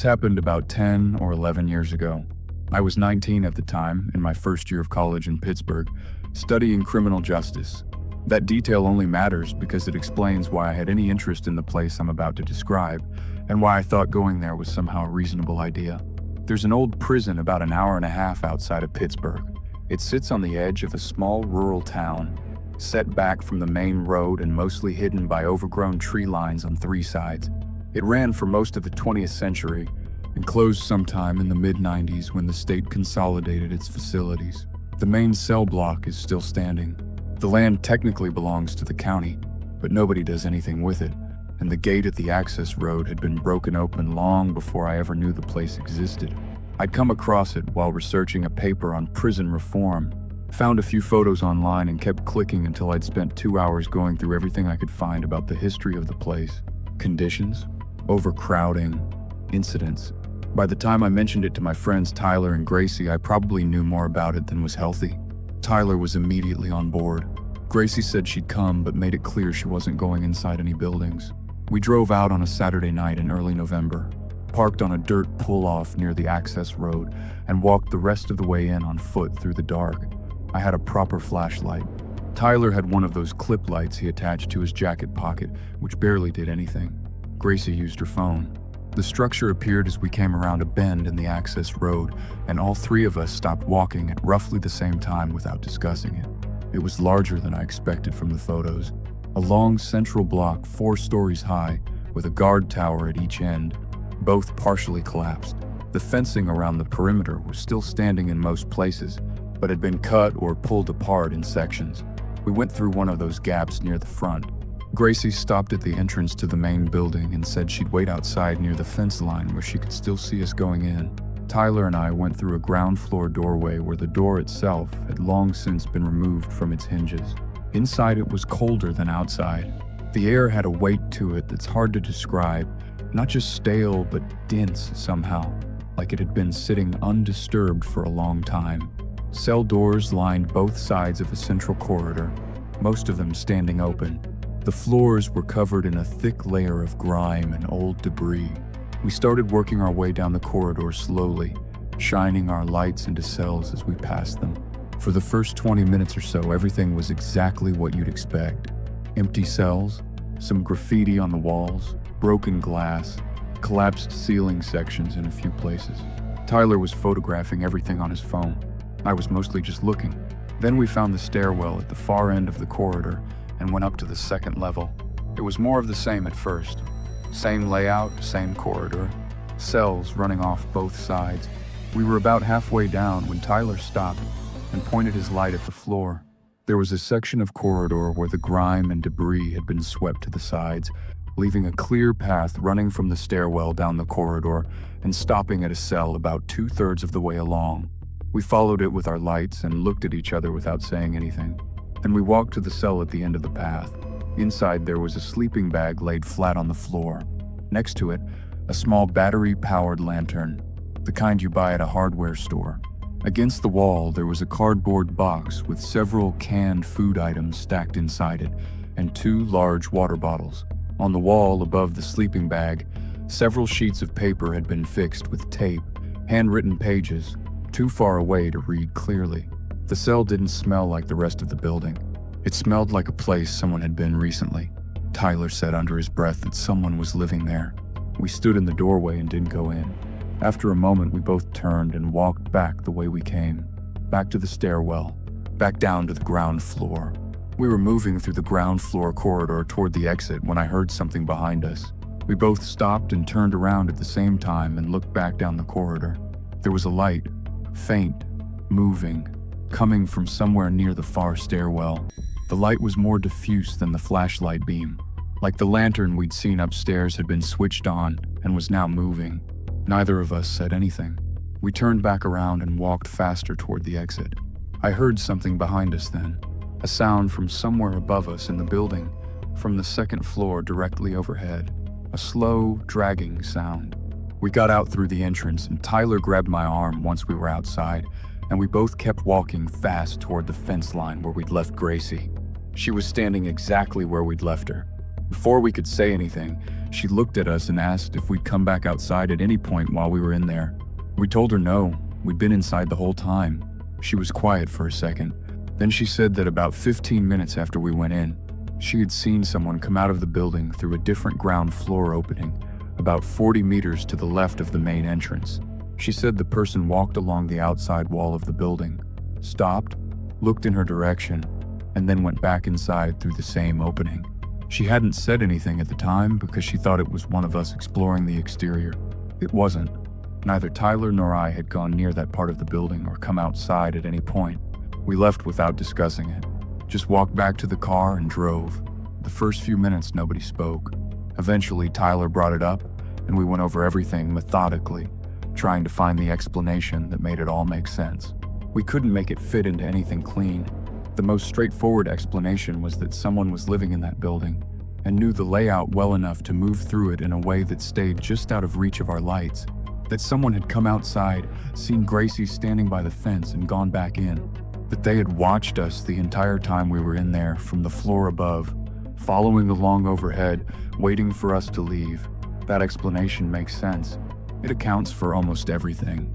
This happened about 10 or 11 years ago. I was 19 at the time, in my first year of college in Pittsburgh, studying criminal justice. That detail only matters because it explains why I had any interest in the place I'm about to describe, and why I thought going there was somehow a reasonable idea. There's an old prison about an hour and a half outside of Pittsburgh. It sits on the edge of a small rural town, set back from the main road and mostly hidden by overgrown tree lines on three sides. It ran for most of the 20th century and closed sometime in the mid-90s when the state consolidated its facilities. The main cell block is still standing. The land technically belongs to the county, but nobody does anything with it, and the gate at the access road had been broken open long before I ever knew the place existed. I'd come across it while researching a paper on prison reform, found a few photos online and kept clicking until I'd spent 2 hours going through everything I could find about the history of the place. Conditions, overcrowding, incidents. By the time I mentioned it to my friends Tyler and Gracie, I probably knew more about it than was healthy. Tyler was immediately on board. Gracie said she'd come, but made it clear she wasn't going inside any buildings. We drove out on a Saturday night in early November, parked on a dirt pull-off near the access road, and walked the rest of the way in on foot through the dark. I had a proper flashlight. Tyler had one of those clip lights he attached to his jacket pocket, which barely did anything. Gracie used her phone. The structure appeared as we came around a bend in the access road, and all three of us stopped walking at roughly the same time without discussing it. It was larger than I expected from the photos. A long central block 4 stories high, with a guard tower at each end, both partially collapsed. The fencing around the perimeter was still standing in most places, but had been cut or pulled apart in sections. We went through one of those gaps near the front. Gracie stopped at the entrance to the main building and said she'd wait outside near the fence line where she could still see us going in. Tyler and I went through a ground floor doorway where the door itself had long since been removed from its hinges. Inside it was colder than outside. The air had a weight to it that's hard to describe, not just stale but dense somehow, like it had been sitting undisturbed for a long time. Cell doors lined both sides of a central corridor, most of them standing open. The floors were covered in a thick layer of grime and old debris. We started working our way down the corridor slowly, shining our lights into cells as we passed them. For the first 20 minutes or so, everything was exactly what you'd expect. Empty cells, some graffiti on the walls, broken glass, collapsed ceiling sections in a few places. Tyler was photographing everything on his phone. I was mostly just looking. Then we found the stairwell at the far end of the corridor and went up to the second level. It was more of the same at first. Same layout, same corridor, cells running off both sides. We were about halfway down when Tyler stopped and pointed his light at the floor. There was a section of corridor where the grime and debris had been swept to the sides, leaving a clear path running from the stairwell down the corridor and stopping at a cell about 2/3 of the way along. We followed it with our lights and looked at each other without saying anything. Then we walked to the cell at the end of the path. Inside there was a sleeping bag laid flat on the floor. Next to it, a small battery-powered lantern, the kind you buy at a hardware store. Against the wall, there was a cardboard box with several canned food items stacked inside it, and 2 large water bottles. On the wall above the sleeping bag, several sheets of paper had been fixed with tape, handwritten pages, too far away to read clearly. The cell didn't smell like the rest of the building. It smelled like a place someone had been recently. Tyler said under his breath that someone was living there. We stood in the doorway and didn't go in. After a moment, we both turned and walked back the way we came. Back to the stairwell, back down to the ground floor. We were moving through the ground floor corridor toward the exit when I heard something behind us. We both stopped and turned around at the same time and looked back down the corridor. There was a light, faint, moving, coming from somewhere near the far stairwell. The light was more diffuse than the flashlight beam, like the lantern we'd seen upstairs had been switched on and was now moving. Neither of us said anything. We turned back around and walked faster toward the exit. I heard something behind us then, a sound from somewhere above us in the building, from the second floor directly overhead, a slow, dragging sound. We got out through the entrance and Tyler grabbed my arm once we were outside, and we both kept walking fast toward the fence line where we'd left Gracie. She was standing exactly where we'd left her. Before we could say anything, she looked at us and asked if we'd come back outside at any point while we were in there. We told her no, we'd been inside the whole time. She was quiet for a second. Then she said that about 15 minutes after we went in, she had seen someone come out of the building through a different ground floor opening, about 40 meters to the left of the main entrance. She said the person walked along the outside wall of the building, stopped, looked in her direction, and then went back inside through the same opening. She hadn't said anything at the time because she thought it was one of us exploring the exterior. It wasn't. Neither Tyler nor I had gone near that part of the building or come outside at any point. We left without discussing it. Just walked back to the car and drove. The first few minutes nobody spoke. Eventually Tyler brought it up and we went over everything methodically, trying to find the explanation that made it all make sense. We couldn't make it fit into anything clean. The most straightforward explanation was that someone was living in that building and knew the layout well enough to move through it in a way that stayed just out of reach of our lights. That someone had come outside, seen Gracie standing by the fence and gone back in. That they had watched us the entire time we were in there from the floor above, following along overhead, waiting for us to leave. That explanation makes sense. It accounts for almost everything.